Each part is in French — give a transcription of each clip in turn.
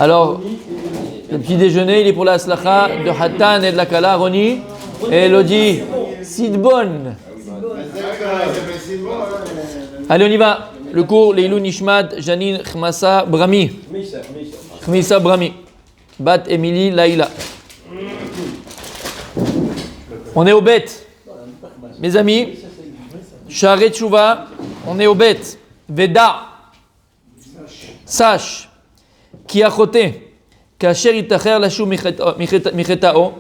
Alors, le petit déjeuner, il est pour la slacha de Hatan et de la Kala, Roni et Elodie Sidbon. Allez, on y va. Le cours, Leilou Nishmat, Janine Khmasa Brami. Khmisa Brami. Bat Emily Laïla. On est au bête. Mes amis, Sha'arei Tshuva, on est au bête. Veda. Sache. Ki achoté. Kasher itacher lashu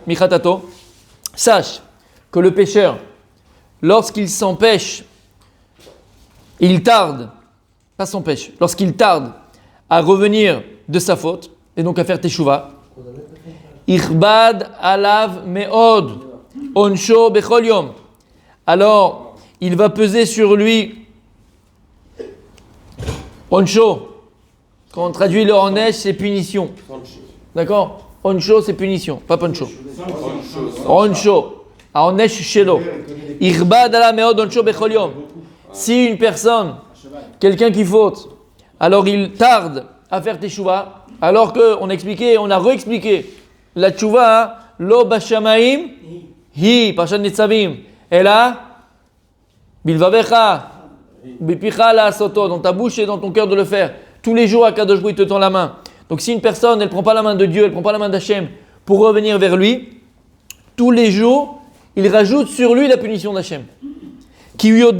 michatato. Sache que le pécheur, lorsqu'il s'empêche, il tarde, pas s'empêche, lorsqu'il tarde à revenir de sa faute, et donc à faire teshuva, ichbad alav me'od, onsho bechol yom. Alors, il va peser sur lui, onsho. Quand on traduit le onesh, c'est punition. D'accord? Onsho, c'est punition, pas poncho. Onsho. Onesh shelo. Ichbad alav me'od, onsho bechol yom. Si une personne, quelqu'un qui faute, alors il tarde à faire teshuva, alors qu'on a expliqué, on a réexpliqué la teshuva, lo bashamaim, hi, pashan netzavim, et là, bilvavecha, bipicha la soto, dans ta bouche et dans ton cœur de le faire. Tous les jours, Akadosh Baruch Hu te tend la main. Donc si une personne, elle ne prend pas la main de Dieu, elle ne prend pas la main d'Hachem pour revenir vers lui, tous les jours, il rajoute sur lui la punition d'Hachem. Écoutez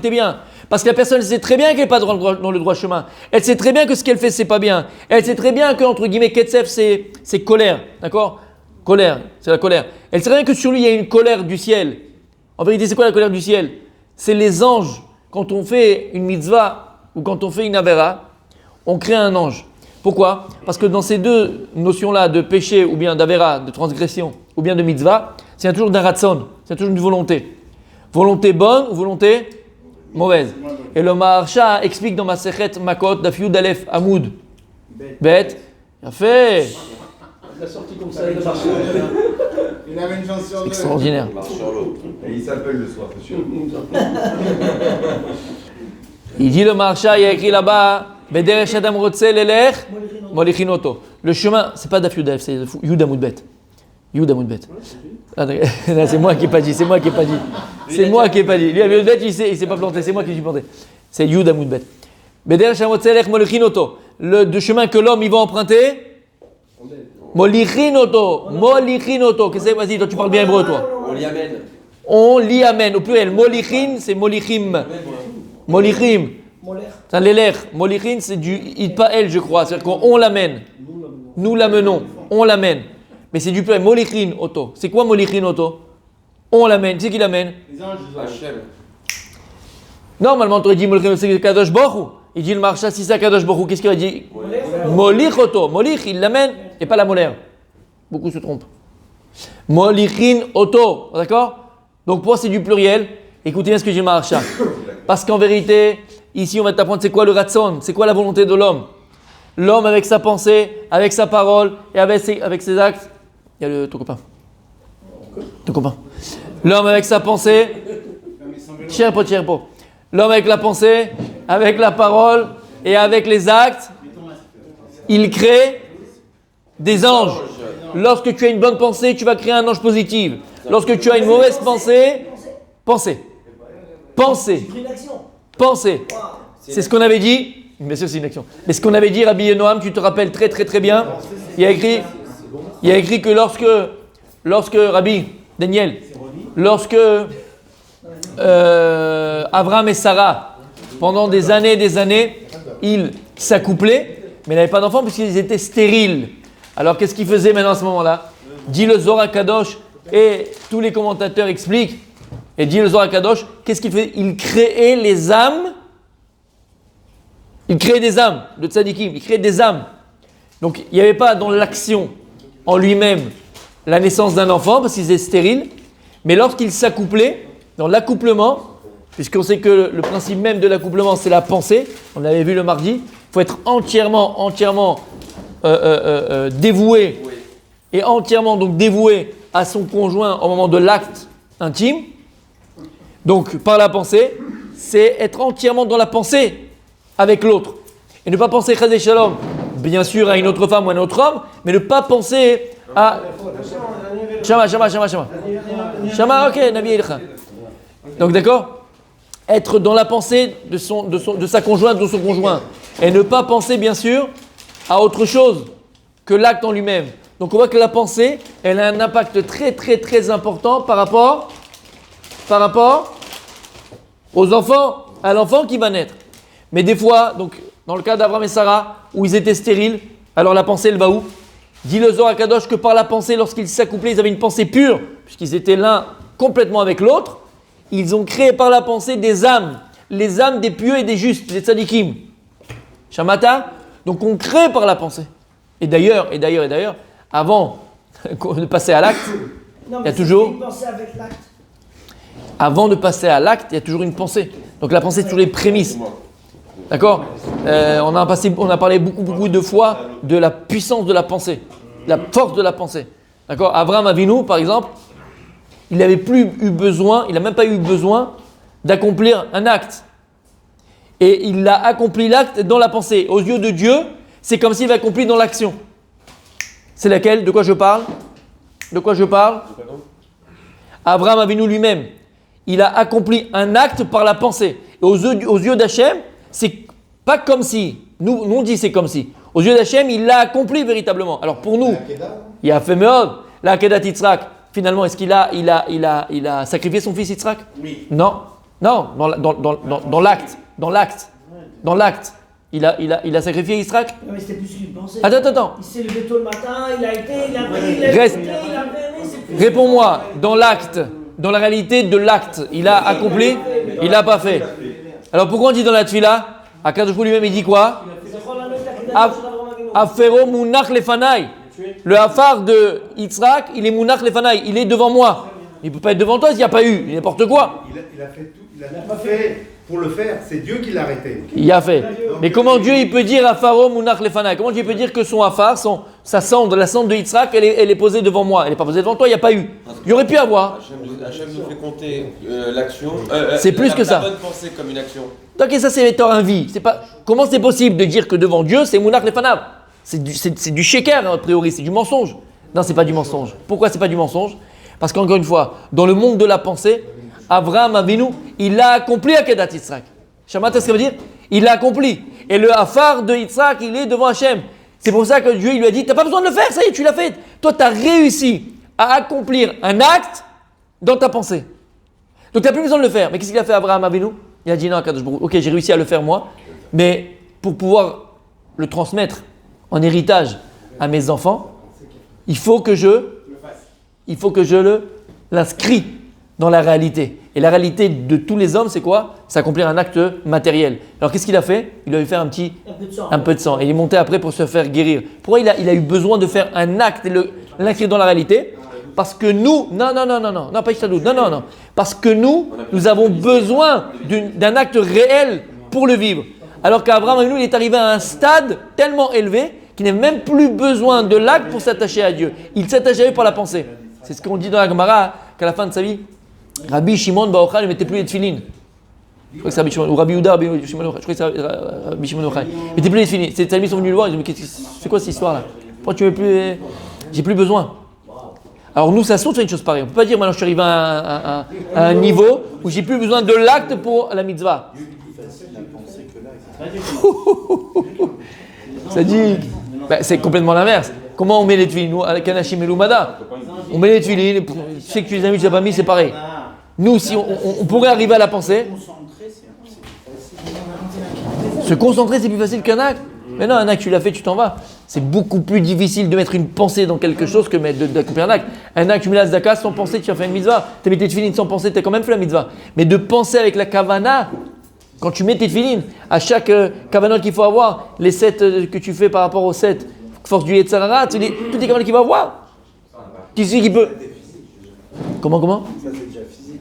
bien, parce que la personne sait très bien qu'elle n'est pas dans le droit chemin. Elle sait très bien que ce qu'elle fait, c'est pas bien. Elle sait très bien que, entre guillemets, Ketsef, c'est colère. D'accord? Colère, c'est la colère. Elle sait très bien que sur lui, il y a une colère du ciel. En vérité, c'est quoi la colère du ciel? C'est les anges. Quand on fait une mitzvah ou quand on fait une avera, on crée un ange. Pourquoi? Parce que dans ces deux notions-là, de péché ou bien d'avera, de transgression ou bien de mitzvah, c'est toujours d'un ratson, c'est toujours une volonté. Volonté bonne ou volonté mauvaise. Et le Maharsha explique dans ma Sechet Makot, Daf Yud Aleph Amoud Bet. Il a fait. Il a sorti comme ça, il a marché. Il avait une chance sur deux. Extraordinaire. Il marche sur l'eau. Et il s'appelle le soir, c'est sûr. Il dit le Maharsha, il a écrit là-bas, Bederech Adam Rotze Lelech Molichinoto. Le chemin, c'est pas Daf Yud Aleph, c'est Yud Amoud Bet. Yud Amoud Bet. C'est moi qui n'ai pas dit, c'est moi qui n'ai pas dit. C'est moi qui n'ai pas dit. Lui, Amoud Bet, il s'est pas planté, c'est moi qui suis planté. C'est Yud Amoud Bet. Bederech Adam Rotze Lelech Molichinoto. Le chemin que l'homme il va emprunter. Molichinoto. Molichinoto. Qu'est-ce que c'est? Vas-y, toi tu parles bien hébreu, toi. On l'y amène. On l'y amène. Au pluriel. Molichin, c'est molichim. Molichim. C'est l'élère. Molichin, c'est du itpael, je crois. C'est-à-dire qu'on l'amène. Nous l'amenons. On l'amène. Mais c'est du pluriel. Molichin auto. C'est quoi Molichin auto? On l'amène. C'est qui l'amène? Les anges, Hachem. Normalement, tu aurais dit Molichin, c'est Kadosh Baruch Hu. Il dit le marcha, si c'est Kadosh Baruch Hu, qu'est-ce qu'il a dit? Molich auto. Molich, il l'amène et pas la molaire. Beaucoup se trompent. Molichin auto. D'accord? Donc pour moi, c'est du pluriel. Écoutez bien ce que dit le marcha. Parce qu'en vérité, ici, on va t'apprendre c'est quoi le ratson, c'est quoi la volonté de l'homme. L'homme avec sa pensée, avec sa parole et avec ses actes. Il y a ton copain. Ton copain. L'homme avec sa pensée. Tierpo. L'homme avec la pensée, avec la parole et avec les actes, il crée des anges. Lorsque tu as une bonne pensée, tu vas créer un ange positif. Lorsque tu as une mauvaise pensée, pensez. C'est ce qu'on avait dit. Bien sûr, c'est une action. Mais ce qu'on avait dit, Rabbi Noam, tu te rappelles très très très bien. Il a écrit que lorsque Rabbi Daniel, lorsque Abraham et Sarah, pendant des années, ils s'accouplaient, mais ils n'avaient pas d'enfants puisqu'ils étaient stériles. Alors qu'est-ce qu'ils faisaient maintenant à ce moment-là? Dit le Zohar Kadosh, et tous les commentateurs expliquent, et dit le Zohar Kadosh, qu'est-ce qu'il fait? Il créait les âmes. Il crée des âmes, le tzadikim, il crée des âmes. Donc il n'y avait pas dans l'action en lui-même la naissance d'un enfant parce qu'ils étaient stériles, mais lorsqu'ils s'accouplaient, dans l'accouplement, puisqu'on sait que le principe même de l'accouplement c'est la pensée, on l'avait vu le mardi, il faut être entièrement dévoué et entièrement donc dévoué à son conjoint au moment de l'acte intime. Donc par la pensée, c'est être entièrement dans la pensée avec l'autre. Et ne pas penser Chazé Shalom, bien sûr, à une autre femme ou à un autre homme, mais ne pas penser à. Shama. Shama, ok, Nabi Elcha. Donc d'accord? Être dans la pensée de sa conjointe, de son conjoint. Et ne pas penser, bien sûr, à autre chose que l'acte en lui-même. Donc on voit que la pensée, elle a un impact très très très important par rapport aux enfants, à l'enfant qui va naître. Mais des fois, donc dans le cas d'Abraham et Sarah, où ils étaient stériles, alors la pensée elle va où? Dit le Zohar HaKadosh que par la pensée, lorsqu'ils s'accouplaient, ils avaient une pensée pure, puisqu'ils étaient l'un complètement avec l'autre. Ils ont créé par la pensée des âmes, les âmes des pieux et des justes, des tzadikim. Shamata? Donc on crée par la pensée. Et d'ailleurs, avant de passer à l'acte, il y a toujours. Avant de passer à l'acte, il y a toujours une pensée. Donc la pensée, c'est toujours les prémices. D'accord? On a parlé beaucoup de fois de la puissance de la pensée, la force de la pensée. D'accord? Abraham Avinu, par exemple, il n'a même pas eu besoin d'accomplir un acte. Et il a accompli l'acte dans la pensée. Aux yeux de Dieu, c'est comme s'il avait accompli dans l'action. C'est laquelle? De quoi je parle? Abraham Avinu lui-même, il a accompli un acte par la pensée. Et aux yeux d'Hachem, c'est pas comme si. Nous on dit c'est comme si. Aux yeux d'Hachem, il l'a accompli véritablement. Alors pour nous, il a fait Meod, la Akedat Yitzhak. Finalement, est-ce qu'il a sacrifié son fils Yitzhak? Oui. Non, dans l'acte. Il a sacrifié Yitzhak. Non, mais c'était plus ce qu'il pensait. Attends. Il s'est levé tôt le matin, il a pris, Reste. c'est Réponds-moi, dans l'acte, dans la réalité de l'acte, il a accompli, il n'a pas fait. Alors pourquoi on dit dans la tfila, Akadosh Baruch Hu lui-même il dit quoi? Afero munach lefanai. Le hafar de Yitzhak, il est munach lefanai, il est devant moi. Il ne peut pas être devant toi s'il n'y a pas eu, n'importe quoi. Il a fait tout, il a tout fait pour le faire, c'est Dieu qui l'a arrêté. Il a fait. Mais comment Dieu il peut dire Afaro munach lefanai? Comment Dieu peut dire que son hafar, sa cendre, la cendre de Yitzhak, elle est posée devant moi? Elle n'est pas posée devant toi, il n'y a pas eu. Il y aurait pu avoir. Hachem nous fait compter l'action. C'est plus que ça. La bonne pensée comme une action. Donc et ça c'est Tor Invi. C'est pas. Comment c'est possible de dire que devant Dieu c'est munach lefanav? C'est du sheker a priori, c'est du mensonge. Non, c'est pas du mensonge. Pourquoi c'est pas du mensonge? Parce qu'encore une fois, dans le monde de la pensée, Abraham Avinu, il a accompli Akedat Yitzhak. Shamata, ce que ça veut dire? Il l'a accompli. Et le hafar de Yitzhak, il est devant Hachem. C'est pour ça que Dieu il lui a dit, t'as pas besoin de le faire, ça y est, tu l'as fait. Toi, tu as réussi à accomplir un acte dans ta pensée. Donc tu n'as plus besoin de le faire. Mais qu'est-ce qu'il a fait Abraham Avinu? Il a dit non, ok, j'ai réussi à le faire moi, mais pour pouvoir le transmettre en héritage à mes enfants, il faut que je l'inscris dans la réalité. Et la réalité de tous les hommes, c'est quoi? C'est accomplir un acte matériel. Alors qu'est-ce qu'il a fait? Il a eu faire un peu de sang. Et il est monté après pour se faire guérir. Pourquoi il a eu besoin de faire un acte et l'inscrire dans la réalité? Parce que nous, non, pas Ishtadout, non. Parce que nous avons besoin d'un acte réel pour le vivre. Alors qu'Abraham, il est arrivé à un stade tellement élevé qu'il n'a même plus besoin de l'acte pour s'attacher à Dieu. Il s'attache à Dieu par la pensée. C'est ce qu'on dit dans la Gemara, qu'à la fin de sa vie, Rabbi Shimon Bar Yochai ne mettait plus les tefilines. Je crois que c'est Rabbi Shimon, ou Rabbi Yehuda, Rabbi Shimon, je crois que c'est Rabbi Shimon Yochai. Il ne mettait plus les tefilines. Ses amis sont venus le voir, ils ont dit, c'est quoi cette histoire-là? Pourquoi tu ne mets plus? J'ai plus besoin. Alors nous, ça saute faire une chose pareille. On ne peut pas dire maintenant je suis arrivé à un niveau où j'ai plus besoin de l'acte pour la mitzvah. Ça dit, c'est complètement l'inverse. Comment on met les tefilines? Nous, à Kanashim et Lumada, on met les tefilines. Tu sais que tu les as mis, tu les as pas mis, c'est pareil. Nous, si on pourrait arriver à la pensée, se concentrer, c'est plus facile qu'un acte. Mais non, un acte, tu l'as fait, tu t'en vas. C'est beaucoup plus difficile de mettre une pensée dans quelque chose que d'accomplir un acte. Un acte, tu mets la zdaka sans penser, tu as fait une mitzvah. Tu as mis tes tefilines sans penser, tu as quand même fait la mitzvah. Mais de penser avec la kavana, quand tu mets tes tefilines, à chaque kavana qu'il faut avoir, les 7 que tu fais par rapport aux 7, force du Yetzirah, toutes les kavanas qu'il va avoir. Qui c'est qui peut? Comment? Ça, c'est déjà physique.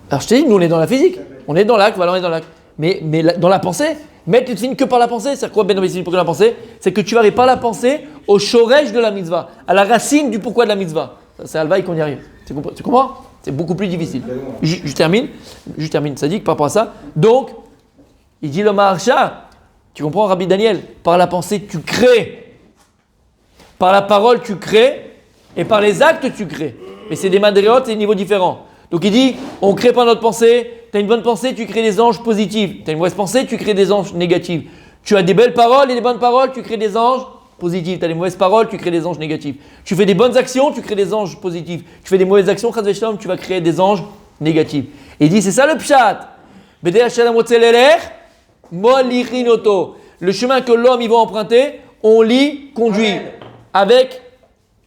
Alors je te dis, nous on est dans la physique. On est dans l'acte, voilà, on est dans l'acte. Mais dans la pensée, mettre les tefilines que par la pensée, c'est quoi Ben Obéissine pour que la pensée? C'est que tu vas arriver par la pensée au shoresh de la mitzvah, à la racine du pourquoi de la mitzvah. C'est Alvaï qu'on y arrive. Tu comprends? C'est beaucoup plus difficile. Je termine, ça dit que par rapport à ça. Donc, il dit le Maharsha, Tu comprends, Rabbi Daniel? Par la pensée, tu crées. Par la parole, tu crées. Et par les actes, tu crées. Mais c'est des madréotes, c'est des niveaux différents. Donc il dit, on crée par notre pensée. Tu as une bonne pensée, tu crées des anges positifs. Tu as une mauvaise pensée, tu crées des anges négatifs. Tu as des belles paroles et des bonnes paroles, tu crées des anges positifs. Tu as des mauvaises paroles, tu crées des anges négatifs. Tu fais des bonnes actions, tu crées des anges positifs. Tu fais des mauvaises actions, chas v'shalom, tu vas créer des anges négatifs. Et il dit, c'est ça le pshat. Le chemin que l'homme il va emprunter, on l'y conduit. Avec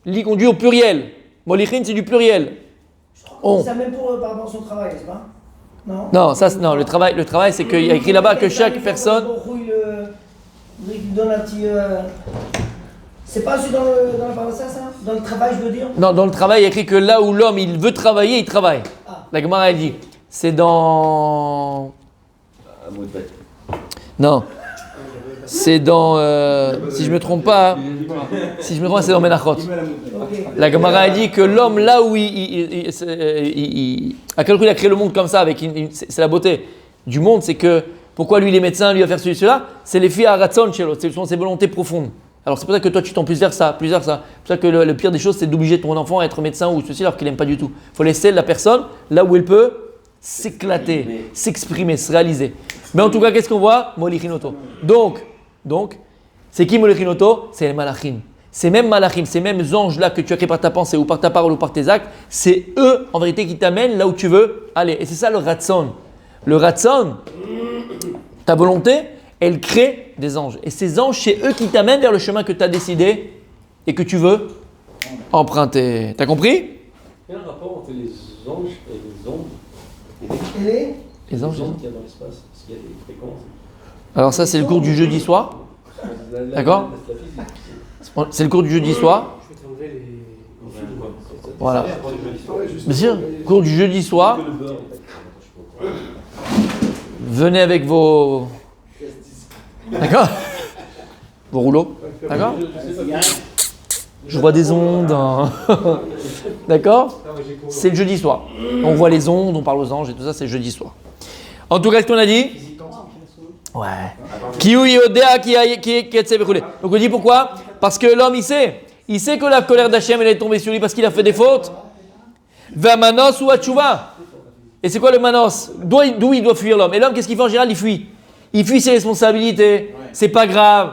l'y conduit au pluriel. Molichin, c'est du pluriel. On. C'est même pour par rapport à son travail, c'est pas? Non. Non, ça, non, le travail, c'est qu'il y a écrit là-bas que chaque personne. Il donne un petit. C'est pas celui dans la paroissa, ça? Dans le travail, je veux dire? Non, dans le travail, il y a écrit que là où l'homme il veut travailler, il travaille. Ah. La Gemara elle dit, c'est dans. Non. C'est dans. Si je me trompe pas, c'est dans Menachot. Ok. La Gemara elle dit que l'homme là où à quel point il a créé le monde comme ça, c'est la beauté du monde, c'est que pourquoi lui il est médecin, lui va faire cela, c'est les filles à Ratson chez l'autre, ce sont ses volontés profondes. Alors c'est pour ça que toi tu tends plus vers ça. C'est pour ça que le pire des choses c'est d'obliger ton enfant à être médecin ou ceci alors qu'il n'aime pas du tout. Il faut laisser la personne là où elle peut s'éclater, s'exprimer, se réaliser. Mais en tout cas, qu'est-ce qu'on voit? Molichinoto. Donc, c'est qui Molichinoto? C'est les malachim. Ces mêmes malachim, ces mêmes anges-là que tu as créés par ta pensée ou par ta parole ou par tes actes, c'est eux en vérité qui t'amènent là où tu veux aller. Et c'est ça le ratson. Le ratson, ta volonté, elle crée des anges. Et ces anges, c'est eux qui t'amènent vers le chemin que tu as décidé et que tu veux emprunter. T'as compris? Quel rapport entre les anges et les ombres Les anges, qu'il y a dans l'espace? Parce qu'il y a des fréquences. Alors ça, c'est le cours du jeudi soir. D'accord? C'est le cours du jeudi soir. Je vais t'enlever les fils. Voilà. Bien sûr, cours du jeudi soir. Venez avec vos... D'accord? Vos rouleaux. D'accord? Je vois des ondes. Hein. D'accord? C'est le jeudi soir. On voit les ondes, on parle aux anges et tout ça, c'est le jeudi soir. En tout cas, ce qu'on a dit? Ouais. Donc on dit pourquoi? Parce que l'homme, il sait que la colère d'Hachem, elle est tombée sur lui parce qu'il a fait des fautes. Va manos ou atchouva. Et c'est quoi le manos? D'où il doit fuir l'homme? Et l'homme, qu'est-ce qu'il fait en général? Il fuit. Il fuit ses responsabilités. C'est pas grave.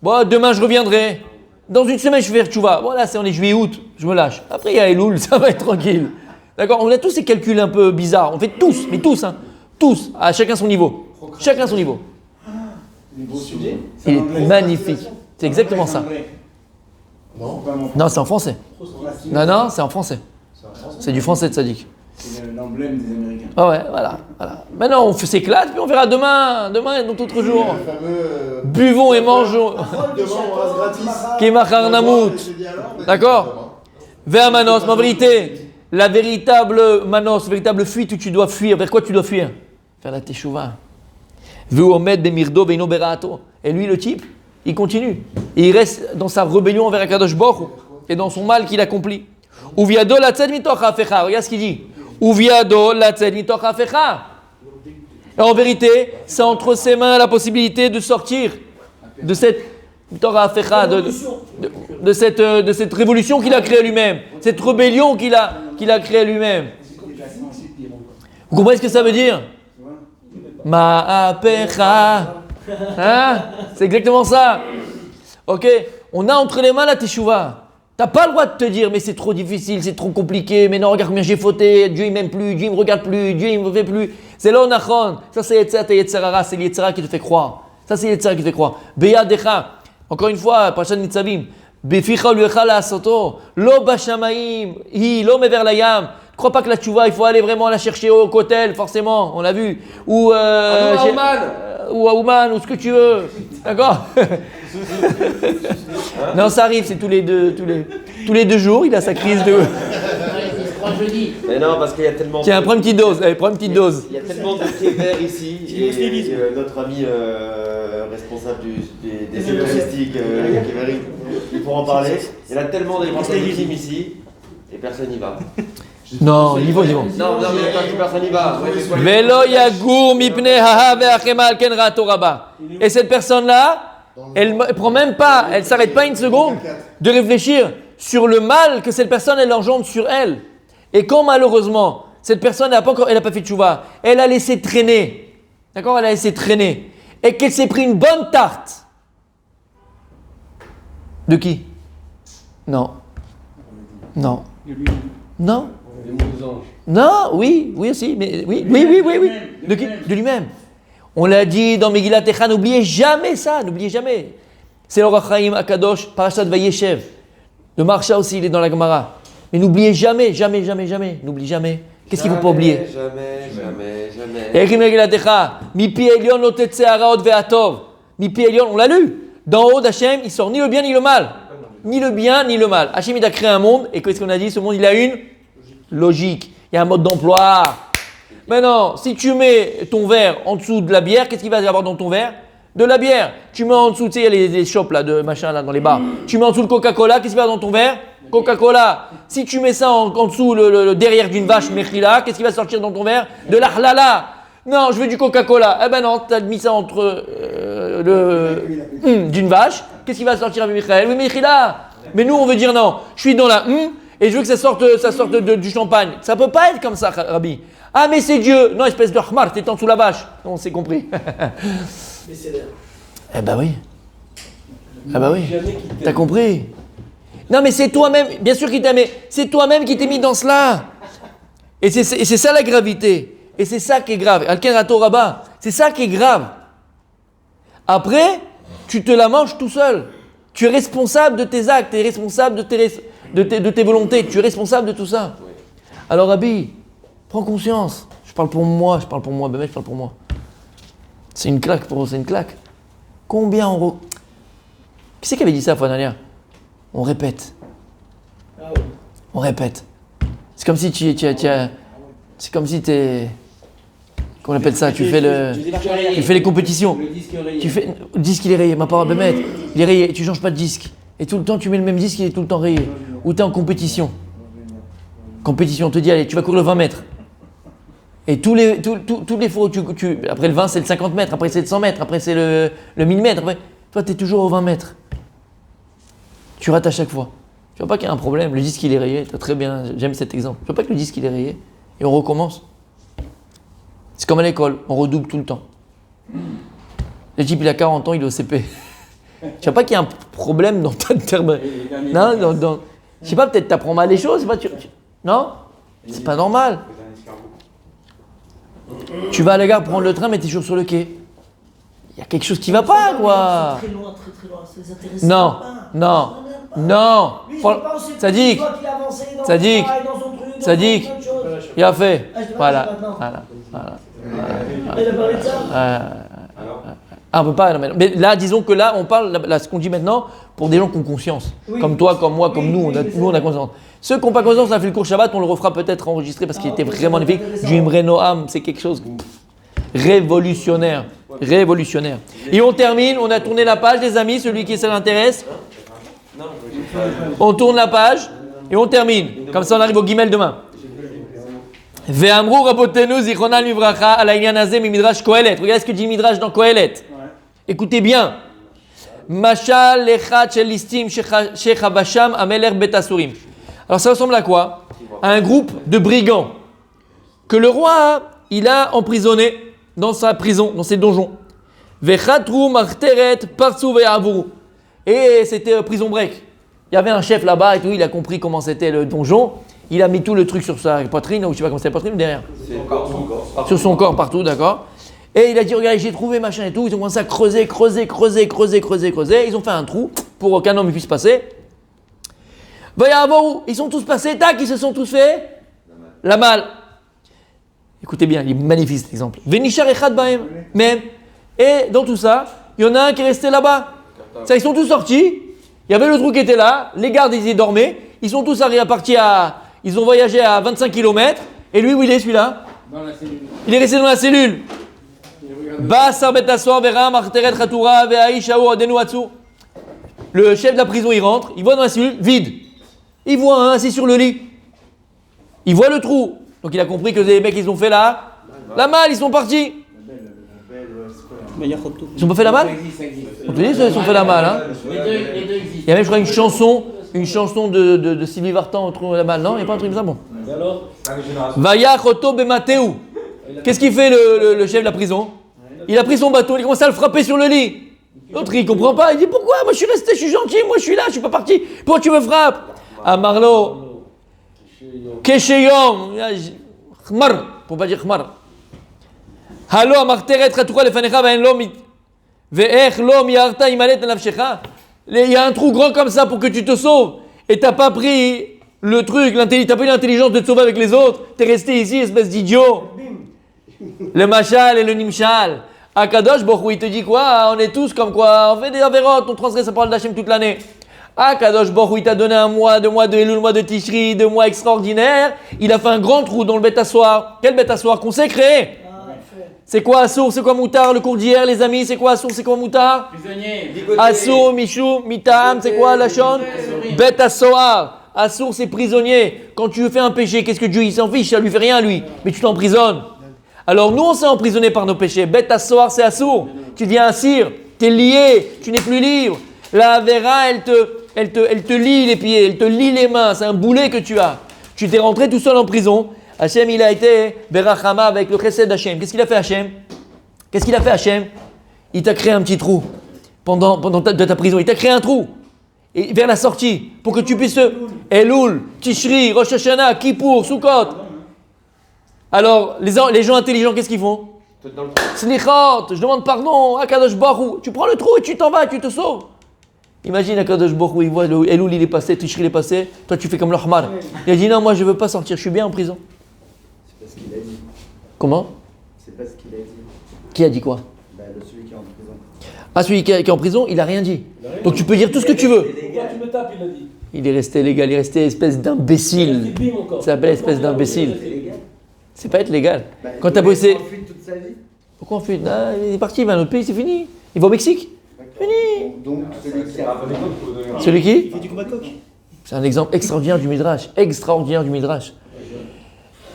Bon, demain je reviendrai. Dans une semaine, je vais faire tchouva. Bon, là, on est juillet-août. Je me lâche. Après, il y a Elul, ça va être tranquille. D'accord? On a tous ces calculs un peu bizarres. On fait tous, mais tous, hein. Tous, à chacun son niveau. Chacun son niveau. Il est magnifique. C'est exactement ça. Non, c'est en français. Non, c'est en français. C'est du français de Tzadik. C'est l'emblème des Américains. Ah ouais, voilà. Maintenant, on s'éclate, puis on verra demain et d'autres autres jours. Le fameux. Buvons et mangeons. Demain, on reste gratis. Kemachar Namut. D'accord? Vers Manos, ma vérité. La véritable Manos, véritable fuite où tu dois fuir. Vers quoi tu dois fuir? Vers la Teshuvah. Et lui, le type, il continue. Et il reste dans sa rébellion envers Akadosh Baruch Hu et dans son mal qu'il accomplit. Uviado latzed mitoch hafecha. Regarde ce qu'il dit. Uviado latzed mitoch hafecha. Et en vérité, c'est entre ses mains la possibilité de sortir de cette mitoch hafecha, de cette révolution qu'il a créée lui-même, cette rébellion qu'il a créée lui-même. Vous comprenez ce que ça veut dire? Ma'apecha. Hein? C'est exactement ça. Ok? On a entre les mains la teshuva. T'as pas le droit de te dire, mais c'est trop difficile, c'est trop compliqué, mais non, regarde combien j'ai fauté, Dieu il m'aime plus, Dieu il me regarde plus, Dieu il me fait plus. C'est l'onachon. Ça c'est Yetzerara, c'est l'Yetzera qui te fait croire. Ça c'est Yetzera qui te fait croire. Beyadecha. Encore une fois, Parashat Nitzavim. Beficha luecha la'asoto. Lo bashamaim. Hi, lo mever layam. Ne crois pas que la tchouva, il faut aller vraiment la chercher au Kotel, forcément, on l'a vu. Ou à Ouman, ou ce que tu veux. D'accord? Non, ça arrive, c'est tous les deux jours, il a sa crise de... Mais non, parce qu'il y a tellement. Tiens, prends une petite dose. Allez, prends une petite dose. Il y a tellement de kéver ici. Et notre ami responsable des sites touristiques, Kéveri, il pourra en parler. Il y a tellement d'évangélisme ici et personne n'y va. Non, niveau. Non, mais quand personne n'y va. Ouais, c'est quoi les- Velo yagur mipne haha ve'achema al ken ra'ato rabba. Et cette personne-là, elle ne prend même pas, elle s'arrête pas une seconde de réfléchir sur le mal que cette personne elle engendre sur elle. Et quand malheureusement cette personne n'a pas fait tchouva, elle a laissé traîner, d'accord, elle a laissé traîner, et qu'elle s'est pris une bonne tarte. De qui? Non. Non. Non. Les mauvais anges. Non, oui aussi, mais oui. De qui? De lui-même. On l'a dit dans Megillat Echa, n'oubliez jamais ça, n'oubliez jamais. C'est l'Or HaChaim Akadosh, Parashat Vayeshev. Le Marsha aussi, il est dans la Gemara. Mais n'oubliez jamais, n'oublie jamais. Qu'est-ce qu'il ne faut pas oublier? Jamais. Écrit Megillat Echa, Mipi Elion lo tetse haraot ve'atov. Mipi Elion, on l'a lu. D'en haut d'Hachem, il sort ni le bien ni le mal. Ni le bien ni le mal. Hachem, il a créé un monde, et qu'est-ce qu'on a dit? Ce monde, il a une logique. Il y a un mode d'emploi. Maintenant, si tu mets ton verre en dessous de la bière, qu'est-ce qu'il va y avoir dans ton verre? De la bière. Tu mets en dessous, tu sais, il y a les shops là, de machin là, dans les bars. Tu mets en dessous le Coca-Cola, qu'est-ce qu'il va y avoir dans ton verre? Coca-Cola. Si tu mets ça en dessous le derrière d'une vache, Mechila, qu'est-ce qui va sortir dans ton verre? De la halala. Non, je veux du Coca-Cola. Eh ben non, tu as mis ça entre d'une vache. Qu'est-ce qui va sortir avec Michael? Oui, Mechila. Mais nous, on veut dire non. Je suis dans la et je veux que ça sorte du champagne. Ça peut pas être comme ça, Rabbi. Ah, mais c'est Dieu. Non, espèce de Hmar, t'es en dessous la vache. On s'est compris. Mais c'est l'air. Eh ben oui. Ah bah oui. Jamais qu'il t'aime. T'as compris. Non, mais c'est toi-même. Bien sûr qu'il t'a mais c'est toi-même qui t'es mis dans cela. Et c'est ça la gravité. Et c'est ça qui est grave. Alken Rato Rabba. C'est ça qui est grave. Après, tu te la manges tout seul. Tu es responsable de tes actes. Tu es responsable de tes volontés. Tu es responsable de tout ça. Alors, Rabbi, prends conscience. Je parle pour moi. Ben, je parle pour moi. C'est une claque pour eux, c'est une claque. Combien Qui c'est qui avait dit ça la fois dernière? On répète. Ah oui. On répète. C'est comme si c'est comme si t'es... Qu'on appelle ça? Tu fais les compétitions. Le disque rayé. Tu fais... Le disque il est rayé, ma parole, Bémet. Il est rayé, tu changes pas de disque. Et tout le temps tu mets le même disque, il est tout le temps rayé. Ou t'es en compétition. Compétition, on te dit allez, tu vas courir le 20 mètres. Et tous les fois, après le 20 c'est le 50 mètres, après c'est le 100 mètres, après c'est le 1000 mètres. Après, toi tu es toujours au 20 mètres. Tu rates à chaque fois. Tu vois pas qu'il y a un problème, le disque il est rayé, très bien, j'aime cet exemple. Tu vois pas que le disque il est rayé et on recommence. C'est comme à l'école, on redouble tout le temps. Le type il a 40 ans, il est au CP. Tu vois pas qu'il y a un problème dans ta terme. Non, je sais pas, peut-être t'apprends mal les choses, non? C'est pas normal. Tu vas à la gare prendre le train, mais t'es toujours sur le quai. Il y a quelque chose qui va pas, quoi. Très loin, très loin. Ça les intéresse Non, pas. non, Ça les intéresse pas. non. Lui, il veut pas aussi Sadiq, qu'il voit qu'il a avancé dans son Sadiq, travail, dans son truc, dans Sadiq, plein de choses. il a fait. Ah, je te Voilà, parle maintenant. voilà. Il a parlé de ça. Ah, on peut pas. Mais là, disons que là, on parle, là, ce qu'on dit maintenant, pour des gens qui ont conscience. Oui. Comme toi, comme moi, comme Oui, nous, oui, c'est on a ça. conscience. Ceux qui n'ont pas conscience, on a fait le cours Shabbat, on le refera peut-être enregistré parce qu'il était vraiment magnifique. Du Imre Noam, c'est quelque chose révolutionnaire. Révolutionnaire. Et on termine, on a tourné la page, les amis, celui qui ça l'intéresse. On tourne la page et on termine. Comme ça, on arrive au guimel demain. Ve'amru rabotenu zichronam livracha ala inyan hazeh midrash Kohelet. Regardez ce que dit Midrash dans Kohelet. Écoutez bien. Mashal lechat shel listim shechavasham ameler betasurim. Alors ça ressemble à quoi? À un groupe de brigands que le roi il a emprisonné dans sa prison, dans ses donjons. Vechatru marteret parsu ve'avuru. Et c'était prison break. Il y avait un chef là-bas et tout, il a compris comment c'était le donjon. Il a mis tout le truc sur sa poitrine, ou je sais pas comment c'est la poitrine, derrière. Sur son corps partout, d'accord. Et il a dit, regardez, j'ai trouvé machin et tout. Ils ont commencé à creuser. Ils ont fait un trou pour qu'aucun homme ne puisse passer. Ils sont tous passés, tac, ils se sont tous fait la malle. Écoutez bien, il est magnifique cet exemple. Venishar echad bahem, même. Et dans tout ça, il y en a un qui est resté là-bas. Ça, ils sont tous sortis. Il y avait le trou qui était là. Les gardes, ils y dormaient. Ils sont tous partis ils ont voyagé à 25 km. Et lui, où il est celui-là? Dans la cellule. Il est resté dans la cellule. Le chef de la prison, il rentre, il voit dans la cellule, vide. Il voit un assis sur le lit. Il voit le trou. Donc il a compris que les mecs, ils ont fait la malle, ils sont partis. Ils ont pas fait la malle? On te dit, ils ont fait la malle. Hein? Les deux existent. Il y a même, je crois, une chanson de Sylvie Vartan, on trouve la malle. Non, il n'y a pas un truc comme ça, bon. Et alors Vaya Choto Bemateu. Qu'est-ce qu'il fait le chef de la prison? Il a pris son bâton, il commence à le frapper sur le lit. L'autre, il comprend pas. Il dit pourquoi? Moi, je suis resté, je suis gentil, moi, je suis là, je suis pas parti. Pourquoi tu me frappes? À Marlo. Kesheyom. Khmar. Pour pas dire khmar. Halo amarteret chatura lefanecha ve'en lo mit. Ve'ech lo miarta imalet nafshecha. Il y a un trou grand comme ça pour que tu te sauves. Et t'as pas pris le truc, t'as pas eu l'intelligence de te sauver avec les autres. T'es resté ici, espèce d'idiot. Le machal et le nimshal. Akadosh Baruch il te dit quoi? On est tous comme quoi? On fait des avérotes, on transgresse la parole d'Hachem toute l'année. Akadosh Baruch il t'a donné un mois de Elul, mois de Tishri, 2 mois extraordinaires. Il a fait un grand trou dans le bête assoir. Quel bête assoir? Consacré. C'est quoi Assour? C'est quoi Moutar? Le cours d'hier, les amis, c'est quoi Assour? C'est quoi Moutar? Prisonnier. Assour, Michou, Mitam, c'est quoi la chonne? Bête assoir. Assour, c'est prisonnier. Quand tu fais un péché, qu'est-ce que Dieu il s'en fiche? Ça lui fait rien lui. Mais tu t'emprisonnes. Alors nous on s'est emprisonné par nos péchés. Bête assoir, c'est assour. Tu deviens assir. Tu es lié. Tu n'es plus libre. La Vera, elle te lie les pieds. Elle te lie les mains. C'est un boulet que tu as. Tu t'es rentré tout seul en prison. Hachem, il a été Berachama avec le chesed d'Hachem. Qu'est-ce qu'il a fait Hachem? Qu'est-ce qu'il a fait Hachem? Il t'a créé un petit trou pendant ta prison. Il t'a créé un trou et vers la sortie pour que tu puisses Elul, Tishri, Rosh Hashanah, Kippour, Sukkot. Alors les gens intelligents, qu'est-ce qu'ils font? Slichot, je demande pardon. Akadosh Baruch, tu prends le trou et tu t'en vas, et tu te sauves. Imagine Akadosh Baruch, il voit Elul il est passé, Tishri il est passé. Toi tu fais comme le Hamar. Il a dit non, moi je veux pas sortir, je suis bien en prison. C'est pas ce qu'il a dit. Comment? C'est pas ce qu'il a dit. Qui a dit quoi? Celui qui est en prison. Ah, celui qui est en prison, il a rien dit. Donc tu peux dire tout ce que tu veux. Pourquoi tu me tapes, il a dit. Il est resté légal, il est resté espèce d'imbécile. Ça s'appelle espèce d'imbécile. C'est pas être légal. Quand t'as bossé. Il a fuite toute sa vie. Pourquoi on fuit? Ah, il est parti, il va à un autre pays, c'est fini. Il va au Mexique. Fini. Donc celui qui a. Celui qui? Il fait du combat de coq. C'est un exemple extraordinaire du Midrash. Extraordinaire du Midrash.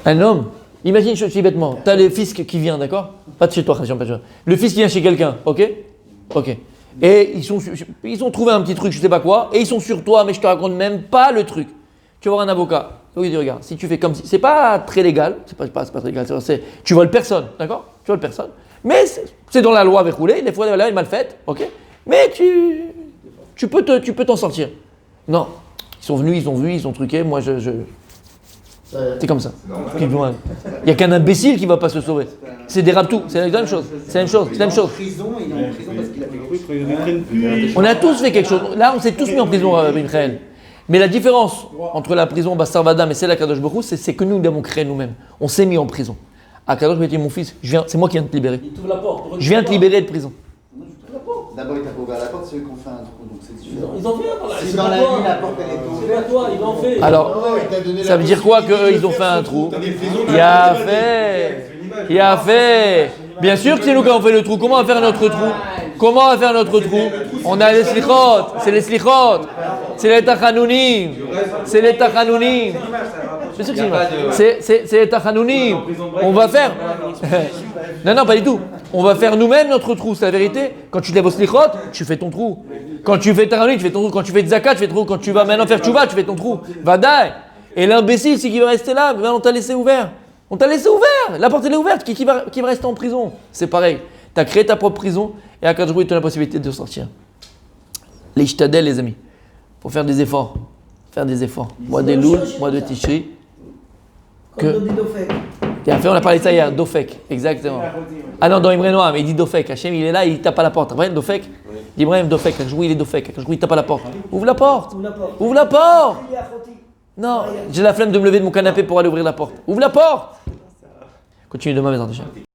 Un homme, imagine, je te dis bêtement, t'as le fils qui vient, d'accord? Pas de chez toi, pas de chez toi. Le fils qui vient chez quelqu'un, ok? Ok. Et ils ont trouvé un petit truc, je sais pas quoi, et ils sont sur toi, mais je te raconte même pas le truc. Tu vas voir un avocat. Oui, il dit, regarde, si tu fais comme si. C'est pas très légal, c'est pas très légal, tu voles personne, d'accord? Tu voles personne. Mais c'est dans la loi avec roulé, des fois la loi est mal faite, ok? Mais tu peux t'en sortir. Non. Ils sont venus, ils ont vu, ils ont truqué, moi c'est comme ça. Il n'y a qu'un imbécile qui ne va pas se sauver. C'est des raptous, c'est la même chose. C'est la même chose, c'est la même chose. Il est en prison parce qu'il a fait quelque chose. On a tous fait quelque chose. Là, on s'est tous mis en prison, Michael. Mais la différence entre la prison Bassar Vadam et celle à Kadosh Baruch Hu, c'est que nous l'avons créé nous-mêmes. On s'est mis en prison. À Kadosh Baruch Hu, mon fils, c'est moi qui viens de te libérer. Il t'ouvre la porte. Je viens de te libérer de prison. D'abord, il t'a pas ouvert la porte, c'est eux qui ont fait un trou, donc c'est différent. Ils ont fait un par là. Si dans la nuit, la porte elle est C'est ouverte. pas toi, ils l'ont fait. Alors, ça veut dire quoi qu'ils ont fait un trou? Il a fait. Il a fait. Bien sûr que c'est nous qui avons fait le trou. Comment on va faire notre trou? Comment on va faire notre trou? On a les slichot. C'est les slichot. C'est les tachanounim. C'est les tachanounim. C'est sûr que c'est les tachanounim. On va faire. Non, pas du tout. On va faire nous-mêmes notre trou, c'est la vérité. Quand tu te lèves au slichot, tu fais ton trou. Quand tu fais tachanounim, tu fais ton trou. Quand tu fais zakat, tu fais ton trou. Quand tu vas maintenant faire tchouva, tu fais ton trou. Vadaï. Et l'imbécile, c'est qu'il va rester là. On t'a laissé ouvert. On t'a laissé ouvert. La porte elle est ouverte. Qui va rester en prison? C'est pareil. Tu as créé ta propre prison et à Kadosh Baruch Hu, tu as la possibilité de sortir. Les shtadel, les amis. Faut faire des efforts. Faire des efforts. Mois d'Elul, mois de Tishri. Comme dans Dofek. Et après, on a parlé de ça hier. Dofek, exactement. Ah non, dans Imre Noam, mais il dit Dofek. Hachem, il est là, il tape à la porte. Après, Dofek. Dit Ibrahim, Dofek. Kadosh Baruch Hu, il est Dofek. Kadosh Baruch Hu, il tape à la porte. Ouvre la porte. Ouvre la porte. Non, j'ai la flemme de me lever de mon canapé pour aller ouvrir la porte. Ouvre la porte. Continue demain, mes enfants.